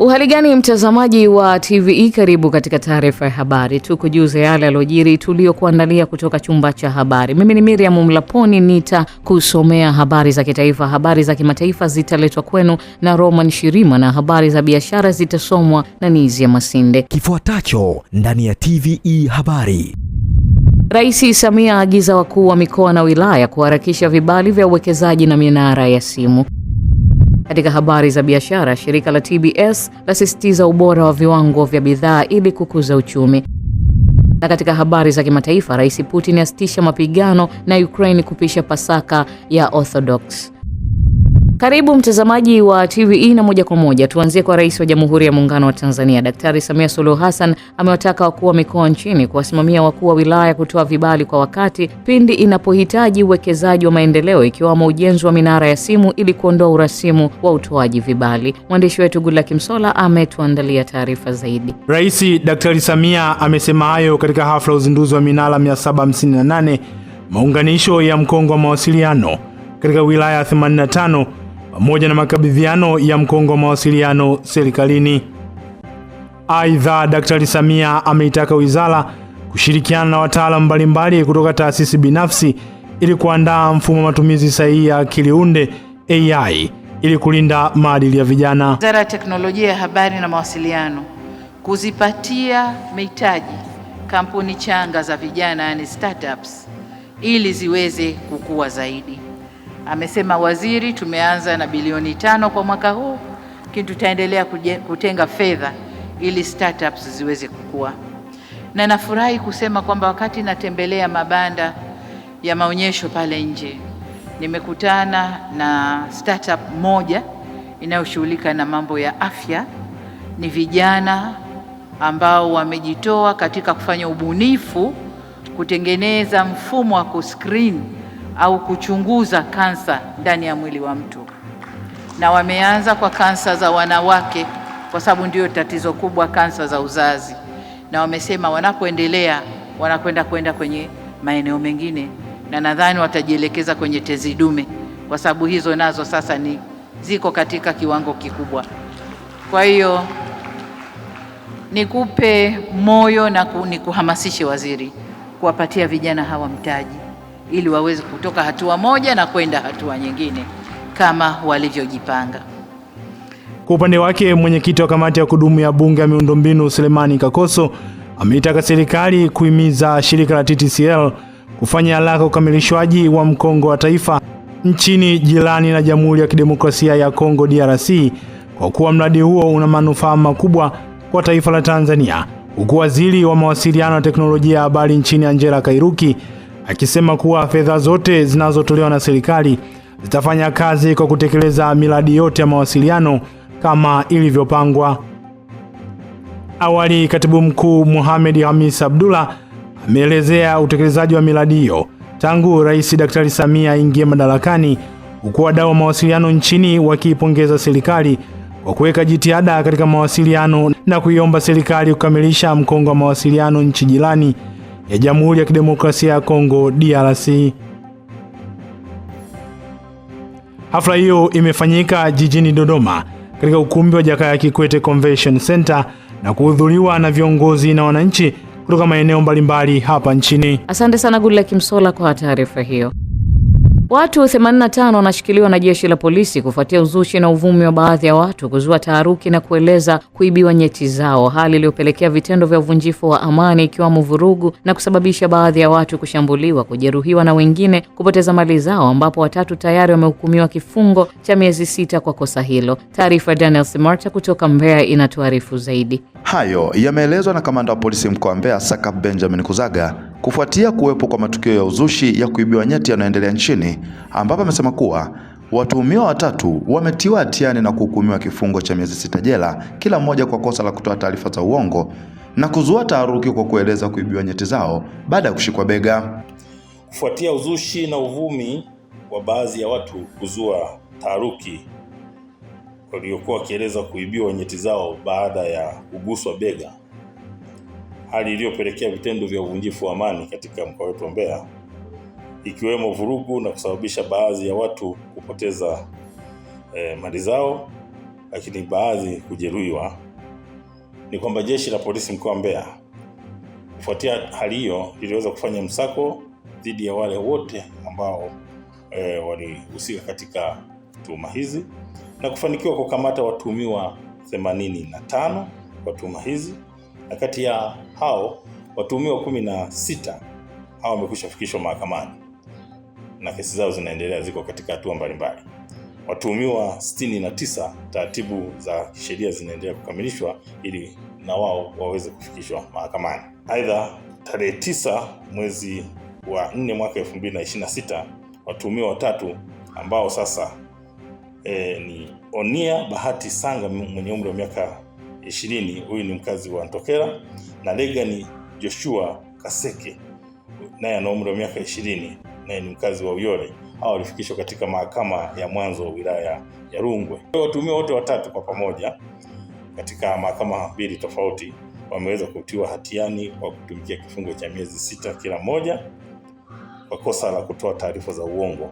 Uhali gani mtazamaji wa TVE, karibu katika taarifa ya habari. Tukujuze yale yalojiri tuliokuandalia kutoka chumba cha habari. Mimi ni Miriam Mlaponi, nitakusomea habari za kitaifa. Habari za kimataifa zitaletwa kwenu na Roman Shirima na habari za biashara zitasomwa na Nizia Masinde. Kifuatacho ndani ya TVE habari. Rais Samia agiza wakuu wa mikoa na wilaya kuharakisha vibali vya uwekezaji na minara ya simu. Katika habari za biashara, shirika la TBS lasisitiza ubora wa viwango vya bidhaa ili kukuza uchumi. Na katika habari za kimataifa, Rais Putin asitisha mapigano na Ukraine kupisha Pasaka ya Orthodox. Karibu mtazamaji wa TVE na moja kwa moja tuanzie kwa Rais wa Jamhuri ya Muungano wa Tanzania Daktari Samia Suluhu Hassan amewataka wakuu wa mikoa nchini kuwasimamia wakuu wa wilaya kutoa vibali kwa wakati pindi inapohitaji uwekezaji wa maendeleo ikiwemo ujenzi wa minara ya simu ili kuondoa urasimu wa utoaji vibali. Mwandishi wetu Gula Kimsola ametuandalia taarifa zaidi. Rais Daktari Samia amesema hayo katika hafla uzinduzi wa minara 758 maunganisho ya mkongo wa mawasiliano katika wilaya 85 pamoja na makabidhiano ya mkongo wa mawasiliano serikalini. Aidha, Daktari Samia ameitaka wizara kushirikiana na wataalamu mbalimbali kutoka taasisi binafsi ili kuandaa mfumo wa matumizi sahihi ya akili unde AI ili kulinda maadili ya vijana. Wizara ya Teknolojia ya Habari na Mawasiliano kuzipatia mitaji kampuni changa za vijana, yani startups, ili ziweze kukua zaidi. Amesema waziri, tumeanza na bilioni 5 kwa mwaka huu, lakini tutaendelea kutenga fedha ili startups ziweze kukua. Na nafurahi kusema kwamba wakati natembelea mabanda ya maonyesho pale nje, nimekutana na startup moja inayoshughulika na mambo ya afya. Ni vijana ambao wamejitoa katika kufanya ubunifu, kutengeneza mfumo wa kuscreen au kuchunguza kansa ndani ya mwili wa mtu, na wameanza kwa kansa za wanawake kwa sababu ndio tatizo kubwa, kansa za uzazi, na wamesema wanapoendelea wanakwenda kwenye maeneo mengine, na nadhani watajielekeza kwenye tezi dume kwa sababu hizo nazo sasa ziko katika kiwango kikubwa. Kwa hiyo nikupe moyo na nikuhamasishe waziri kuwapatia vijana hawa mtaji ili waweze kutoka hatua moja na kwenda hatua nyingine kama walivyojipanga. Kwa upande wake, mwenyekiti wa kamati ya kudumu ya bunge ya miundombinu Selemani Kakoso ameitaka serikali kuhimiza shirika la TTCL kufanya haraka ukamilishwaji wa mkongo wa taifa nchini jirani na Jamhuri ya Kidemokrasia ya Kongo DRC, kwa kuwa mradi huo una manufaa makubwa kwa taifa la Tanzania, huku waziri wa mawasiliano na teknolojia ya habari nchini Angela Kairuki akisema kuwa fedha zote zinazotolewa na serikali zitafanya kazi kwa kutekeleza miradi yote ya mawasiliano kama ilivyopangwa. Awali, Katibu Mkuu Mohamed Hamis Abdullah ameelezea utekelezaji wa miradi hiyo tangu Rais Daktari Samia aingie madarakani, huku wadau wa mawasiliano nchini wakiipongeza serikali kwa kuweka jitihada katika mawasiliano na kuiomba serikali kukamilisha mkongo wa mawasiliano nchi jirani ya Jamhuri ya Kidemokrasia ya Kongo DRC. Hafla hiyo imefanyika jijini Dodoma katika ukumbi wa Jakaya Kikwete Convention Center na kuhudhuriwa na viongozi na wananchi kutoka maeneo mbalimbali hapa nchini. Asante sana Gula Kimsola kwa taarifa hiyo. Watu 85 wanashikiliwa na jeshi la polisi kufuatia uzushi na uvumi wa baadhi ya watu kuzua taharuki na kueleza kuibiwa nyeti zao, hali iliyopelekea vitendo vya uvunjifu wa amani ikiwemo vurugu na kusababisha baadhi ya watu kushambuliwa, kujeruhiwa na wengine kupoteza mali zao, ambapo watatu tayari wamehukumiwa kifungo cha miezi 6 kwa kosa hilo. Taarifa Daniel Simarta kutoka Mbeya inatuarifu zaidi. Hayo yameelezwa na kamanda wa polisi mkoa wa Mbeya Saka Benjamin Kuzaga kufuatia kuwepo kwa matukio ya uzushi ya kuibiwa nyeti yanayoendelea nchini, ambapo amesema kuwa watuhumiwa watatu wametiwa hatiani na kuhukumiwa kifungo cha miezi 6 jela kila mmoja kwa kosa la kutoa taarifa za uongo na kuzua taharuki kwa kueleza kuibiwa nyeti zao baada ya kushikwa bega. Kufuatia uzushi na uvumi wa baadhi ya watu kuzua taharuki waliokuwa wakieleza kuibiwa nyeti zao baada ya kuguswa bega, hali iliyopelekea vitendo vya uvunjifu wa amani katika mkoa wetu wa Mbeya, ikiwemo vurugu na kusababisha baadhi ya watu kupoteza mali zao lakini baadhi kujeruhiwa, ni kwamba jeshi la polisi mkoa wa Mbeya kufuatia hali hiyo liliweza kufanya msako dhidi ya wale wote ambao walihusika katika tuhuma hizi na kufanikiwa kukamata watuhumiwa 85 kwa tuhuma hizi, na kati ya hao watuhumiwa 16 hao wamekwisha fikishwa mahakamani na kesi zao zinaendelea, ziko katika hatua mbalimbali. Watuhumiwa 69 taratibu za sheria zinaendelea kukamilishwa ili na wao waweze kufikishwa mahakamani. Aidha, tarehe 9 mwezi wa 4 mwaka 2026 watuhumiwa watatu ambao sasa ni Onia Bahati Sanga mwenye umri wa miaka 20, huyu ni mkazi wa Ntokera, na Legani Joshua Kaseke naye ana umri wa miaka 20, naye ni mkazi wa Uyole. Hao walifikishwa katika mahakama ya mwanzo wa wilaya ya Rungwe. Watuhumiwa wote watatu kwa pamoja katika mahakama mbili tofauti wameweza kutiwa hatiani kwa kutumikia kifungo cha miezi 6 kila mmoja kwa kosa la kutoa taarifa za uongo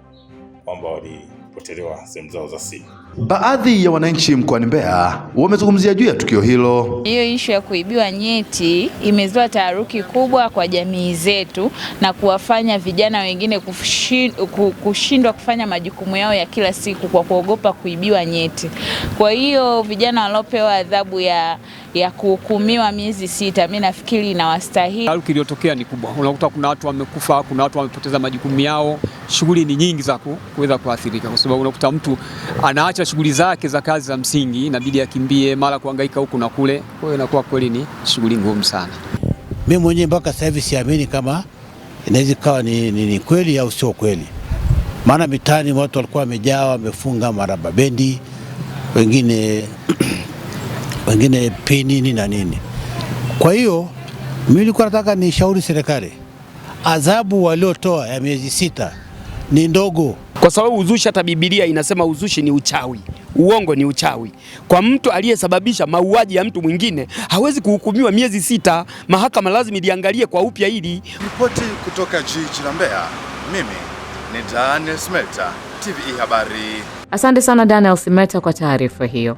kwamba walipotelewa sehemu zao za siri. Baadhi ya wananchi mkoani Mbeya wamezungumzia juu ya tukio hilo. Hiyo issue ya kuibiwa nyeti imezua taharuki kubwa kwa jamii zetu na kuwafanya vijana wengine kushindwa kufanya majukumu yao ya kila siku kwa kuogopa kuibiwa nyeti. Kwa hiyo vijana waliopewa adhabu ya kuhukumiwa miezi 6, mimi nafikiri inawastahili. Taharuki iliyotokea ni kubwa. Unakuta kuna watu wamekufa, kuna watu wamepoteza majukumu yao, shughuli ni nyingi za kuweza kuathirika, kwa sababu unakuta mtu anaacha shughuli zake za kazi za msingi, inabidi akimbie mara kuhangaika huku na kule. Kwa hiyo inakuwa kweli ni shughuli ngumu sana. Mimi mwenyewe mpaka sasa hivi siamini kama inaweza kawa ni kweli au sio kweli. Maana mitaani watu walikuwa wamejaa, wamefunga maraba bendi, wengine pini na nini. Kwa hiyo mimi nilikuwa nataka nishauri serikali, adhabu waliotoa ya miezi 6 ni ndogo, kwa sababu uzushi, hata Biblia inasema uzushi ni uchawi, uongo ni uchawi. Kwa mtu aliyesababisha mauaji ya mtu mwingine hawezi kuhukumiwa miezi 6. Mahakama lazima iliangalie kwa upya hili. Ripoti kutoka jiji la Mbeya, mimi ni Daniel Smelta, TVE Habari. Asante sana Daniel Smelta kwa taarifa hiyo.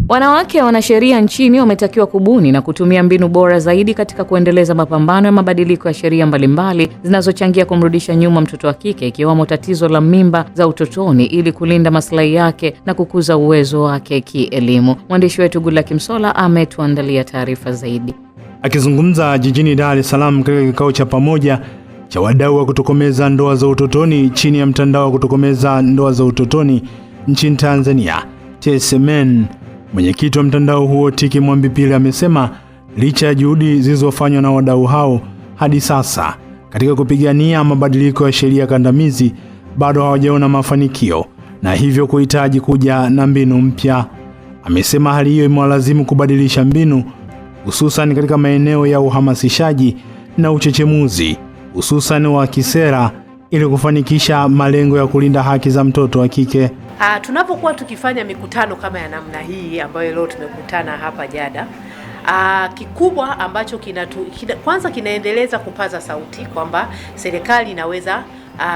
Wanawake wanasheria nchini wametakiwa kubuni na kutumia mbinu bora zaidi katika kuendeleza mapambano ya mabadiliko ya sheria mbalimbali zinazochangia kumrudisha nyuma mtoto wa kike, ikiwemo tatizo la mimba za utotoni, ili kulinda maslahi yake na kukuza uwezo wake kielimu. Mwandishi wetu Gula Kimsola ametuandalia taarifa zaidi. Akizungumza jijini Dar es Salaam katika kikao cha pamoja cha wadau wa kutokomeza ndoa za utotoni chini ya mtandao wa kutokomeza ndoa za utotoni nchini Tanzania, TSMN, mwenyekiti wa mtandao huo Tiki Mwambipili amesema licha ya juhudi zilizofanywa na wadau hao hadi sasa katika kupigania mabadiliko ya sheria kandamizi, bado hawajaona mafanikio na hivyo kuhitaji kuja na mbinu mpya. Amesema hali hiyo imewalazimu kubadilisha mbinu, hususan katika maeneo ya uhamasishaji na uchechemuzi, hususan wa kisera, ili kufanikisha malengo ya kulinda haki za mtoto wa kike. Tunapokuwa tukifanya mikutano kama ya namna hii ambayo leo tumekutana hapa Jada, kikubwa ambacho kwanza kinaendeleza kupaza sauti kwamba serikali inaweza,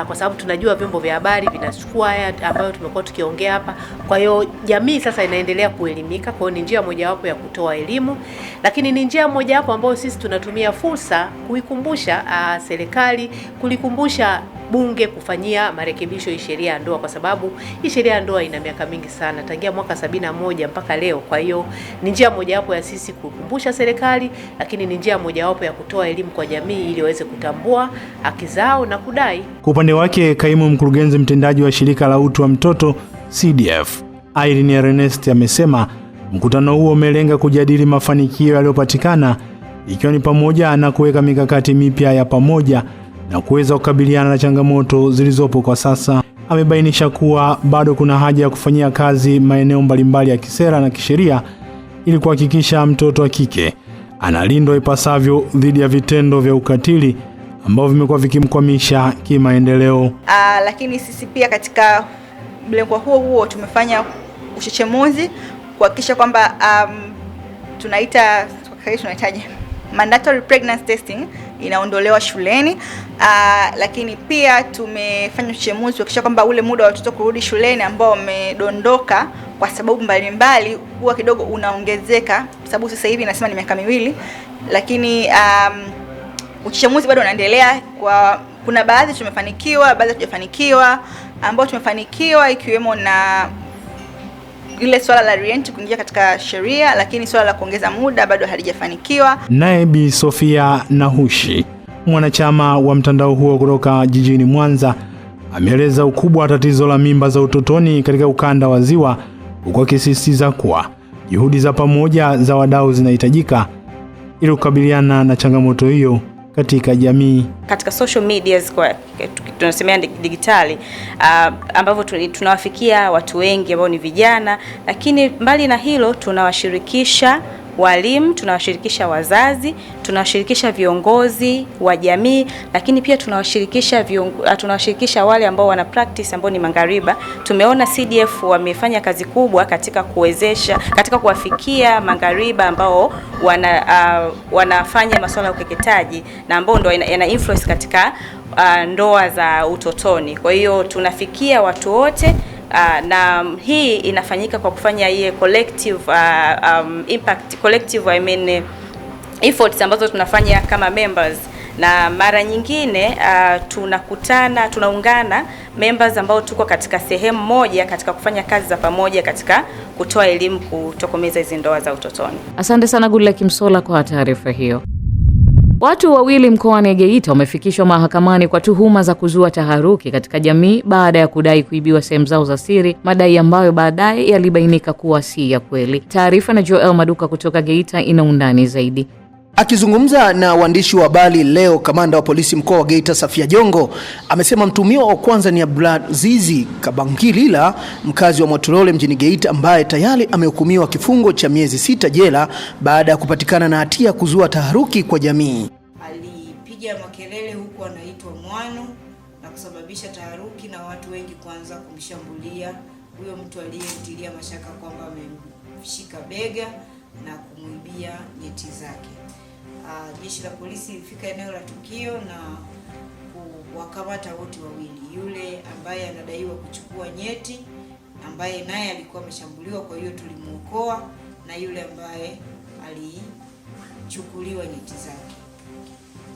kwa sababu tunajua vyombo vya habari vinachukua haya ambayo tumekuwa tukiongea hapa. Kwa hiyo jamii sasa inaendelea kuelimika, kwa hiyo ni njia mojawapo ya kutoa elimu, lakini ni njia mojawapo ambayo sisi tunatumia fursa kuikumbusha serikali, kulikumbusha bunge kufanyia marekebisho hii sheria ya ndoa, kwa sababu hii sheria ya ndoa ina miaka mingi sana, tangia mwaka 71 mpaka leo. Kwa hiyo ni njia mojawapo ya sisi kukumbusha serikali, lakini ni njia mojawapo ya kutoa elimu kwa jamii ili waweze kutambua haki zao na kudai. Kwa upande wake, kaimu mkurugenzi mtendaji wa shirika la utu wa mtoto CDF, Irene Ernest, amesema mkutano huo umelenga kujadili mafanikio yaliyopatikana, ikiwa ni pamoja na kuweka mikakati mipya ya pamoja na kuweza kukabiliana na changamoto zilizopo kwa sasa. Amebainisha kuwa bado kuna haja ya kufanyia kazi maeneo mbalimbali ya kisera na kisheria ili kuhakikisha mtoto wa kike analindwa ipasavyo dhidi ya vitendo vya ukatili ambavyo vimekuwa vikimkwamisha kimaendeleo. Lakini sisi pia katika mlengo huo tumefanya uchechemuzi kuhakikisha kwamba tunahitaji mandatory pregnancy testing inaondolewa shuleni. Lakini pia tumefanya uchemuzi kuhakikisha kwamba ule muda wa watoto kurudi shuleni ambao wamedondoka kwa sababu mbalimbali huwa kidogo unaongezeka, sababu sasa hivi nasema ni miaka 2, lakini uchemuzi bado unaendelea. Kuna baadhi tumefanikiwa, baadhi hatujafanikiwa. Ambao tumefanikiwa ikiwemo na ile swala la rent kuingia katika sheria, lakini swala la kuongeza muda bado halijafanikiwa. Naye Bi Sofia Nahushi, mwanachama wa mtandao huo kutoka jijini Mwanza, ameeleza ukubwa wa tatizo la mimba za utotoni katika ukanda wa Ziwa, huku akisisitiza kuwa juhudi za pamoja za wadau zinahitajika ili kukabiliana na changamoto hiyo katika jamii. Katika social medias, kwa tunasemea digitali, ambavyo tunawafikia watu wengi ambao ni vijana, lakini mbali na hilo tunawashirikisha walimu, tunawashirikisha wazazi, tunawashirikisha viongozi wa jamii, lakini pia tunawashirikisha wale ambao wana practice ambao ni mangariba. Tumeona CDF wamefanya kazi kubwa katika kuwafikia mangariba ambao wanafanya masuala ya ukeketaji na ambao ndio yana influence katika ndoa za utotoni. Kwa hiyo tunafikia watu wote. Na hii inafanyika kwa kufanya ile collective efforts ambazo tunafanya kama members, na mara nyingine tunaungana members ambao tuko katika sehemu moja katika kufanya kazi za pamoja katika kutoa elimu kutokomeza hizo ndoa za utotoni. Asante sana Goodluck Msolla kwa taarifa hiyo. Watu wawili mkoani Geita wamefikishwa mahakamani kwa tuhuma za kuzua taharuki katika jamii baada ya kudai kuibiwa sehemu zao za siri, madai ambayo baadaye yalibainika kuwa si ya kweli. Taarifa na Joel Maduka kutoka Geita ina undani zaidi. Akizungumza na waandishi wa habari leo, kamanda wa polisi mkoa wa Geita Safia Jongo amesema mtuhumiwa wa kwanza ni Abdulaziz Kabangilila, mkazi wa Motolole mjini Geita, ambaye tayari amehukumiwa kifungo cha miezi 6 jela baada ya kupatikana na hatia kuzua taharuki kwa jamii. Alipiga makelele huku anaitwa Mwano na kusababisha taharuki na watu wengi kuanza kumshambulia huyo mtu aliyemtilia mashaka kwamba amemshika bega na kumuibia nyeti zake. Jeshi la polisi lilifika eneo la tukio na kuwakamata wote wawili. Yule ambaye anadaiwa kuchukua nyeti, ambaye naye alikuwa ameshambuliwa, kwa hiyo tulimuokoa, na yule ambaye alichukuliwa nyeti zake.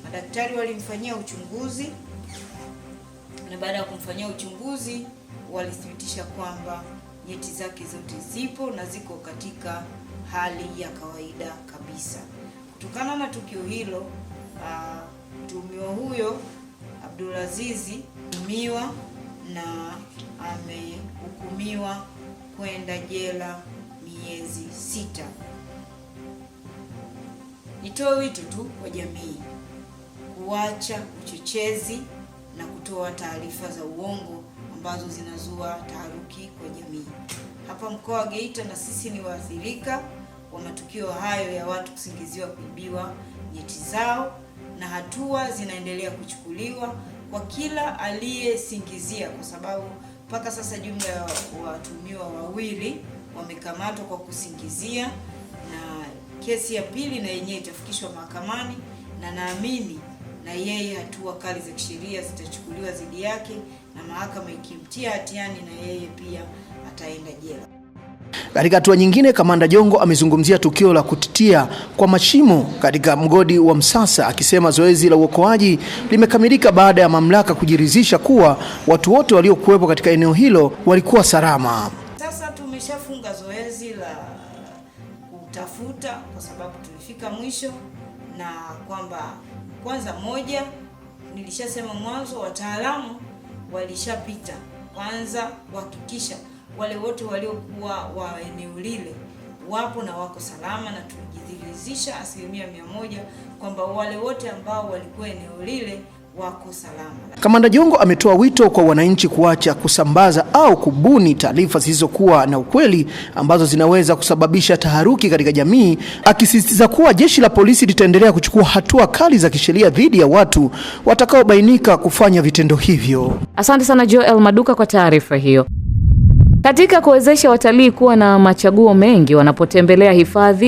Madaktari walimfanyia uchunguzi, na baada ya kumfanyia uchunguzi walithibitisha kwamba nyeti zake zote zipo na ziko katika hali ya kawaida kabisa. Kutokana na tukio hilo, mtuhumiwa huyo Abdulaziz tumiwa na amehukumiwa kwenda jela miezi 6. Nitoe wito tu kwa jamii kuacha uchochezi na kutoa taarifa za uongo ambazo zinazua taharuki kwa jamii. Hapa mkoa wa Geita na sisi ni waathirika wa matukio hayo ya watu kusingiziwa kuibiwa nyeti zao, na hatua zinaendelea kuchukuliwa kwa kila aliyesingizia, kwa sababu mpaka sasa jumla ya watuhumiwa 2 wamekamatwa kwa kusingizia, na kesi ya pili na yenyewe itafikishwa mahakamani, na naamini na yeye hatua kali za kisheria zitachukuliwa dhidi yake, na mahakama ikimtia hatiani na yeye pia ataenda jela. Katika hatua nyingine, kamanda Jongo amezungumzia tukio la kutitia kwa mashimo katika mgodi wa Msasa, akisema zoezi la uokoaji limekamilika baada ya mamlaka kujiridhisha kuwa watu wote waliokuwepo katika eneo hilo walikuwa salama. Sasa tumeshafunga zoezi la kutafuta kwa sababu tulifika mwisho, na kwamba kwanza moja, nilishasema mwanzo, wataalamu walishapita kwanza kuhakikisha wale wote waliokuwa wa eneo lile wapo na wako salama, na tulijidhihirisha 100% kwamba wale wote ambao walikuwa eneo lile wako salama. Kamanda Jongo ametoa wito kwa wananchi kuacha kusambaza au kubuni taarifa zisizokuwa na ukweli ambazo zinaweza kusababisha taharuki katika jamii, akisisitiza kuwa jeshi la polisi litaendelea kuchukua hatua kali za kisheria dhidi ya watu watakaobainika kufanya vitendo hivyo. Asante sana Joel Maduka kwa taarifa hiyo. Katika kuwezesha watalii kuwa na machaguo mengi wanapotembelea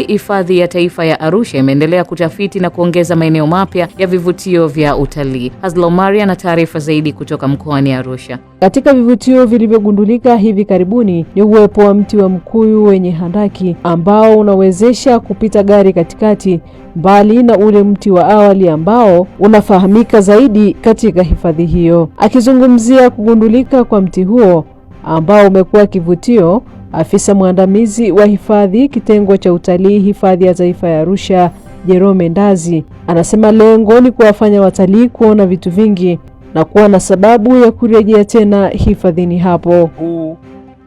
hifadhi ya taifa ya Arusha imeendelea kutafiti na kuongeza maeneo mapya ya vivutio vya utalii. Hazla Omari ana taarifa zaidi kutoka mkoani Arusha. Katika vivutio vilivyogundulika hivi karibuni ni uwepo wa mti wa mkuyu wenye handaki ambao unawezesha kupita gari katikati, mbali na ule mti wa awali ambao unafahamika zaidi katika hifadhi hiyo. Akizungumzia kugundulika kwa mti huo ambao umekuwa kivutio, afisa mwandamizi wa hifadhi kitengo cha utalii hifadhi ya taifa ya Arusha, Jerome Ndazi, anasema lengo ni kuwafanya watalii kuona vitu vingi na kuwa na sababu ya kurejea tena hifadhini hapo. Huu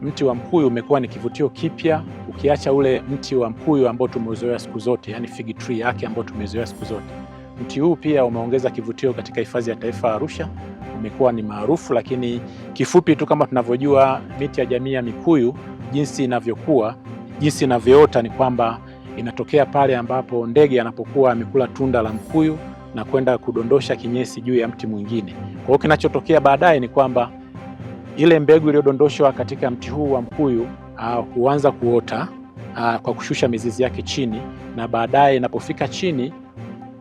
mti wa mkuyu umekuwa ni kivutio kipya, ukiacha ule mti wa mkuyu ambao tumezoea siku zote, yani fig tree yake ambao tumezoea siku zote. Mti huu pia umeongeza kivutio katika hifadhi ya taifa ya Arusha, umekuwa ni maarufu. Lakini kifupi tu, kama tunavyojua miti ya jamii ya mikuyu jinsi inavyokuwa, jinsi inavyoota, ni kwamba inatokea pale ambapo ndege anapokuwa amekula tunda la mkuyu na kwenda kudondosha kinyesi juu ya mti mwingine. Kwa hiyo kinachotokea baadaye ni kwamba ile mbegu iliyodondoshwa katika mti huu wa mkuyu huanza kuota kwa kushusha mizizi yake chini, na baadaye inapofika chini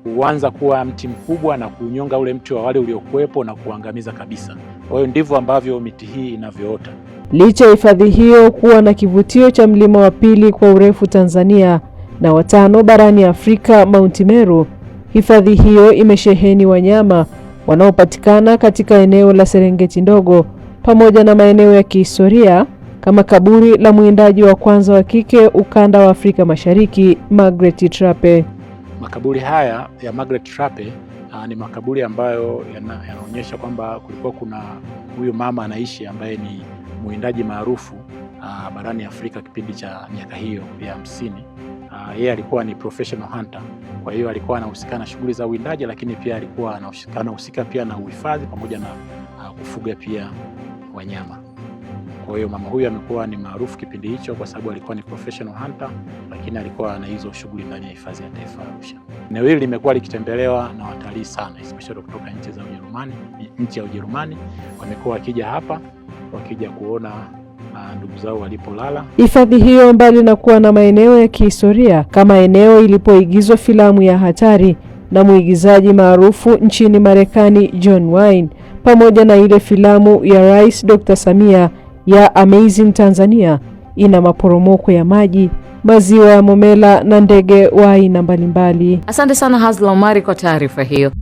huanza kuwa mti mkubwa na kunyonga ule mti wa awali uliokuwepo na kuangamiza kabisa. Kwa hiyo ndivyo ambavyo miti hii inavyoota. Licha ya hifadhi hiyo kuwa na kivutio cha mlima wa pili kwa urefu Tanzania na watano barani Afrika, Mount Meru, hifadhi hiyo imesheheni wanyama wanaopatikana katika eneo la Serengeti ndogo pamoja na maeneo ya kihistoria kama kaburi la mwindaji wa kwanza wa kike ukanda wa Afrika Mashariki, Margaret Trape. Makaburi haya ya Margaret Trape ni makaburi ambayo yanaonyesha kwamba kulikuwa kuna huyo mama anaishi ambaye ni mwindaji maarufu barani Afrika kipindi cha miaka hiyo ya 50. Yeye alikuwa ni professional hunter. Kwa hiyo alikuwa anahusika na shughuli za uwindaji, lakini pia alikuwa anahusika pia na uhifadhi pamoja na kufuga pia wanyama. Kwa hiyo mama huyu amekuwa ni maarufu kipindi hicho kwa sababu alikuwa ni professional hunter, lakini alikuwa na hizo shughuli ndani ya hifadhi ya taifa ya Arusha. Eneo hili limekuwa likitembelewa na watalii sana, especially kutoka nchi ya Ujerumani. Wamekuwa wakija hapa wakija kuona ndugu zao walipolala. Hifadhi hiyo mbali na kuwa na maeneo ya kihistoria kama eneo ilipoigizwa filamu ya Hatari na mwigizaji maarufu nchini Marekani John Wayne, pamoja na ile filamu ya Rais Dr. Samia ya Amazing Tanzania, ina maporomoko ya maji, maziwa ya Momela na ndege wa aina mbalimbali. Asante sana Hazla Omari kwa taarifa hiyo.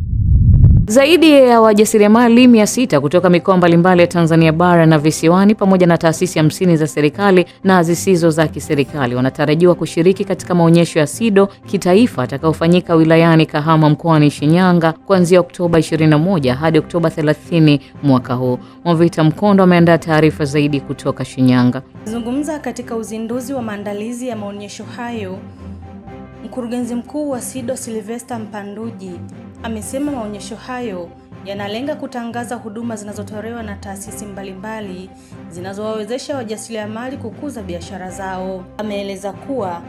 Zaidi ya wajasiriamali 600 kutoka mikoa mbalimbali ya Tanzania bara na visiwani pamoja na taasisi 50 za serikali na zisizo za kiserikali wanatarajiwa kushiriki katika maonyesho ya SIDO kitaifa atakayofanyika wilayani Kahama mkoani Shinyanga kuanzia Oktoba 21 hadi Oktoba 30 mwaka huu. Mwavita Mkondo ameandaa taarifa zaidi kutoka Shinyanga. Zungumza katika uzinduzi wa maandalizi ya maonyesho hayo, Mkurugenzi mkuu wa SIDO Sylvester Mpanduji amesema maonyesho hayo yanalenga kutangaza huduma zinazotolewa na taasisi mbalimbali zinazowawezesha wajasiriamali kukuza biashara zao. Ameeleza kuwa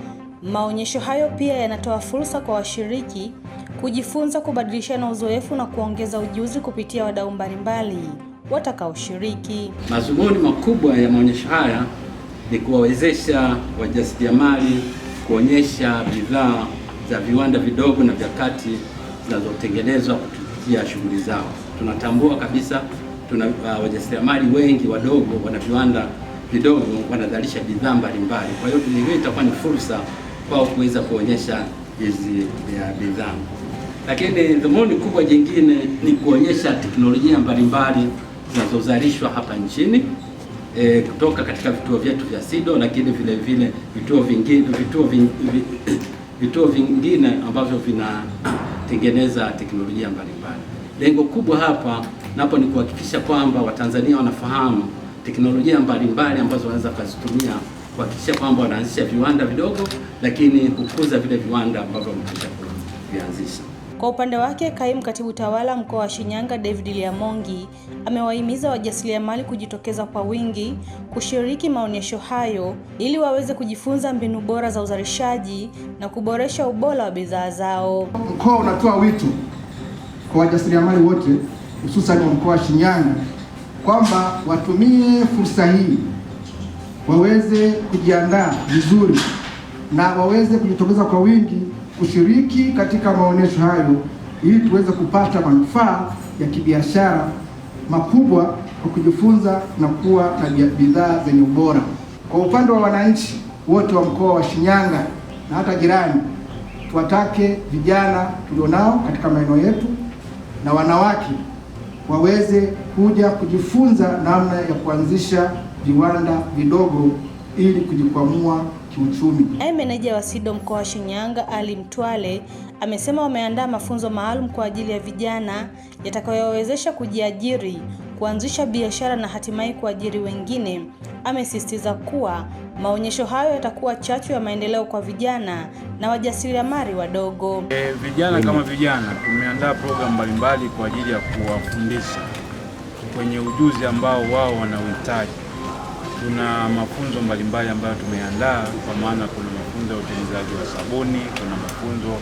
maonyesho hayo pia yanatoa fursa kwa washiriki kujifunza, kubadilishana uzoefu na kuongeza ujuzi kupitia wadau mbalimbali watakaoshiriki. Madhumuni makubwa ya maonyesho haya ni kuwawezesha wajasiriamali kuonyesha bidhaa za viwanda vidogo na vya kati zinazotengenezwa kupitia shughuli zao. Tunatambua kabisa wajasiriamali wengi wadogo wana viwanda vidogo wanazalisha bidhaa mbalimbali. Kwa hiyo hiyo itakuwa ni fursa kwao kuweza kuonyesha hizi bidhaa. Lakini dhumuni kubwa jingine ni kuonyesha teknolojia mbalimbali zinazozalishwa hapa nchini kutoka katika vituo vyetu vya SIDO, lakini vile vile vituo vingine ambavyo vinatengeneza teknolojia mbalimbali. Lengo kubwa hapa napo ni kuhakikisha kwamba Watanzania wanafahamu teknolojia mbalimbali ambazo wanaweza kuzitumia kuhakikisha kwamba wanaanzisha viwanda vidogo, lakini kukuza vile viwanda ambavyo wamekwisha kuvianzisha. Kwa upande wake, Kaimu Katibu Tawala Mkoa wa Shinyanga David Liamongi amewahimiza wajasiriamali kujitokeza kwa wingi kushiriki maonyesho hayo ili waweze kujifunza mbinu bora za uzalishaji na kuboresha ubora wa bidhaa zao. Mkoa unatoa wito kwa wajasiriamali wote hususan wa mkoa wa Shinyanga kwamba watumie fursa hii waweze kujiandaa vizuri na waweze kujitokeza kwa wingi kushiriki katika maonyesho hayo ili tuweze kupata manufaa ya kibiashara makubwa kwa kujifunza na kuwa na bidhaa zenye ubora. Kwa upande wa wananchi wote wa mkoa wa Shinyanga na hata jirani, tuwatake vijana tulionao katika maeneo yetu na wanawake waweze kuja kujifunza namna ya kuanzisha viwanda vidogo ili kujikwamua kiuchumi. Meneja wa SIDO mkoa wa Shinyanga Ali Mtwale amesema wameandaa mafunzo maalum kwa ajili ya vijana yatakayowawezesha kujiajiri, kuanzisha biashara na hatimaye kuajiri wengine. Amesisitiza kuwa maonyesho hayo yatakuwa chachu ya maendeleo kwa vijana na wajasiriamali wadogo. Vijana kama vijana tumeandaa programu mbalimbali kwa ajili ya kuwafundisha kwenye ujuzi ambao wao wanauhitaji. Tuna mafunzo mbalimbali ambayo tumeandaa, kwa maana kuna mafunzo ya utengenezaji wa sabuni, kuna mafunzo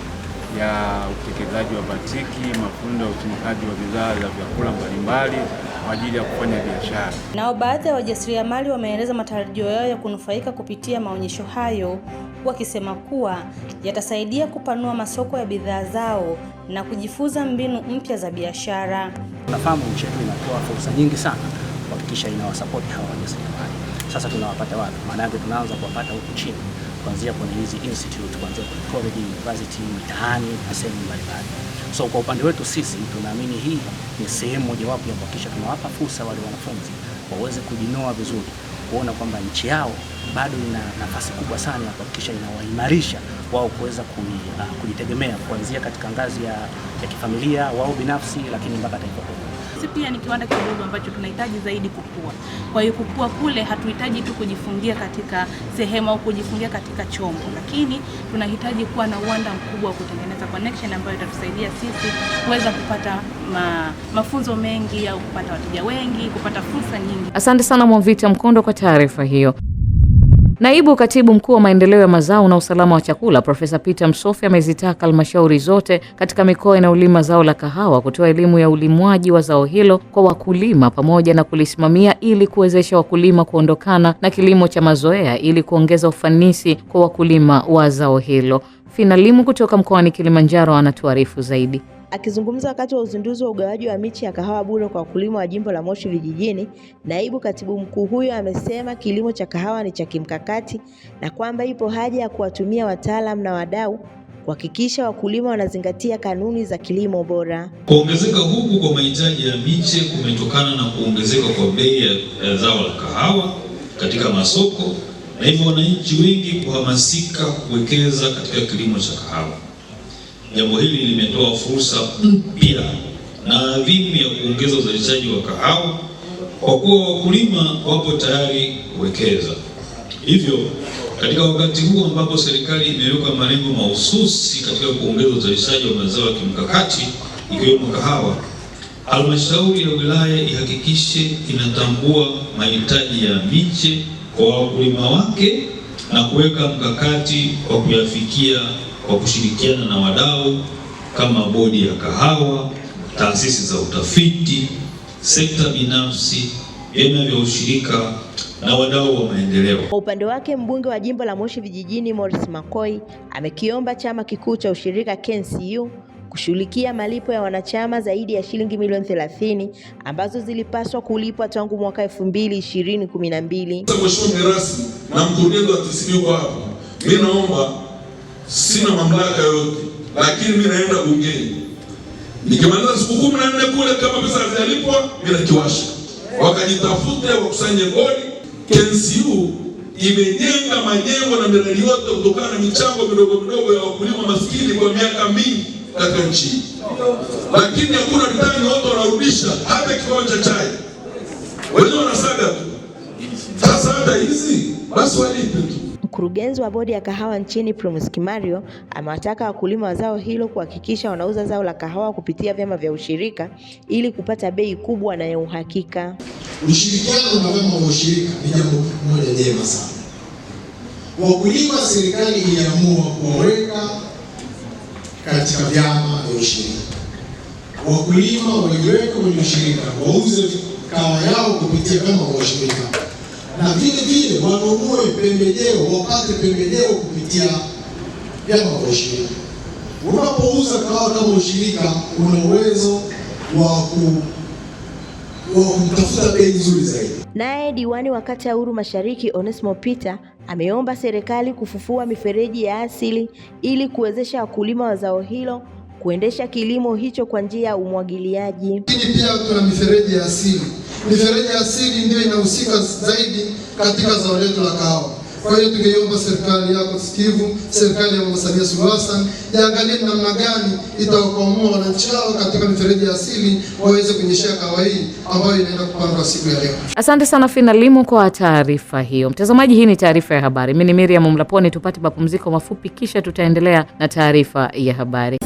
ya utekezaji wa batiki, mafunzo ya usindikaji wa bidhaa za vyakula mbalimbali kwa ajili ya kufanya biashara. Nao baadhi ya wajasiriamali wameeleza matarajio yao ya kunufaika kupitia maonyesho hayo, wakisema kuwa yatasaidia kupanua masoko ya bidhaa zao na kujifunza mbinu mpya za biashara. Tunafahamu nchi yetu inatoa fursa nyingi sana kuhakikisha inawasupport hawa wajasiriamali. Sasa tunawapata wapi? Maana yake tunaanza kuwapata huku chini, kuanzia kwenye hizi institute, kuanzia kwenye college, university, mitaani na sehemu mbalimbali. So kwa upande wetu sisi tunaamini hii ni sehemu mojawapo ya kuhakikisha tunawapa fursa wale wanafunzi waweze kujinoa vizuri, kuona kwamba nchi yao bado ina nafasi kubwa sana ya kuhakikisha inawaimarisha wao kuweza kujitegemea kuanzia katika ngazi ya kifamilia wao binafsi, lakini mpaka taifa kubwa. Sisi pia ni kiwanda kidogo ambacho tunahitaji zaidi kukua. Kwa hiyo kukua kule hatuhitaji tu kujifungia katika sehemu au kujifungia katika chombo, lakini tunahitaji kuwa na uwanda mkubwa wa kutengeneza connection ambayo itatusaidia sisi kuweza kupata mafunzo mengi au kupata wateja wengi, kupata fursa nyingi. Asante sana Mwavita Mkondo kwa taarifa hiyo. Naibu Katibu Mkuu wa Maendeleo ya Mazao na Usalama wa Chakula, Profesa Peter Msofe amezitaka halmashauri zote katika mikoa inayolima zao la kahawa kutoa elimu ya ulimwaji wa zao hilo kwa wakulima pamoja na kulisimamia ili kuwezesha wakulima kuondokana na kilimo cha mazoea ili kuongeza ufanisi kwa wakulima wa zao hilo. Finalimu kutoka mkoani Kilimanjaro anatuarifu zaidi. Akizungumza wakati wa uzinduzi wa ugawaji wa miche ya kahawa bure kwa wakulima wa jimbo la Moshi vijijini, naibu katibu mkuu huyo amesema kilimo cha kahawa ni cha kimkakati na kwamba ipo haja ya kuwatumia wataalamu na wadau kuhakikisha wakulima wanazingatia kanuni za kilimo bora. Kuongezeka huku kwa mahitaji ya miche kumetokana na kuongezeka kwa bei ya zao la kahawa katika masoko, na hivyo wananchi wengi kuhamasika kuwekeza katika kilimo cha kahawa. Jambo hili limetoa fursa mpya na adhimu ya kuongeza uzalishaji wa kahawa kwa kuwa wakulima wapo tayari kuwekeza. Hivyo katika wakati huu ambapo serikali imeweka malengo mahususi katika kuongeza uzalishaji wa mazao ya kimkakati ikiwemo kahawa, halmashauri ya wilaya ihakikishe inatambua mahitaji ya miche kwa wakulima wake na kuweka mkakati wa kuyafikia kwa kushirikiana na wadau kama bodi ya kahawa, taasisi za utafiti, sekta binafsi, vyama vya ushirika na wadau wa maendeleo. Kwa upande wake, mbunge wa jimbo la Moshi vijijini Morris Makoi amekiomba chama kikuu cha ushirika KNCU kushughulikia malipo ya wanachama zaidi ya shilingi milioni 30 ambazo zilipaswa kulipwa tangu mwaka 2012. Mheshimiwa rasmi na mkurugenzi wa TCU kwa hapa, mimi naomba, sina mamlaka yote, lakini mimi naenda bungeni. Nikimaliza siku 14 kule, kama pesa hazijalipwa, mimi nakiwasha. Wakajitafute wakusanye kodi. KNCU imejenga majengo na miradi yote kutokana na michango midogo midogo ya wakulima maskini kwa miaka mingi katika nchi. Lakini hakuna kitani, watu wanarudisha hata kikombe cha chai. Wenyewe wanasaga tu. Sasa hata hizi basi walipe tu. Mkurugenzi wa bodi ya kahawa nchini Primus Kimario amewataka wakulima wa zao hilo kuhakikisha wanauza zao la kahawa kupitia vyama vya ushirika ili kupata bei kubwa na ya uhakika. Ushirikiano na vyama vya ushirika ni jambo moja jema sana. Wakulima, serikali iliamua kuwaweka katika vyama vya ushirika. Wakulima waliweka kwenye ushirika wauze kahawa yao kupitia vyama vya ushirika. na vile vile wanunue pembejeo, wapate pembejeo kupitia vyama vya ushirika. Unapouza kahawa kama ushirika, una uwezo wa kutafuta bei nzuri zaidi. Naye diwani wa kata ya Huru Mashariki Onesmo Peter ameomba serikali kufufua mifereji ya asili ili kuwezesha wakulima wa zao hilo kuendesha kilimo hicho kwa njia ya umwagiliaji. Lakini pia tuna mifereji ya asili. Mifereji ya asili ndio inahusika zaidi katika zao letu la kahawa. Kwa hiyo tungeiomba serikali yako sikivu, serikali ya Mama Samia Suluhu Hassan iangalie namna gani itawakwamua wananchi wao katika mifereji ya asili waweze kunyeshea kahawa hii ambayo inaenda kupandwa siku ya leo. Asante sana Fina Limu kwa taarifa hiyo. Mtazamaji, hii ni taarifa ya habari. Mimi ni Miriam Mlaponi, tupate mapumziko mafupi kisha tutaendelea na taarifa ya habari.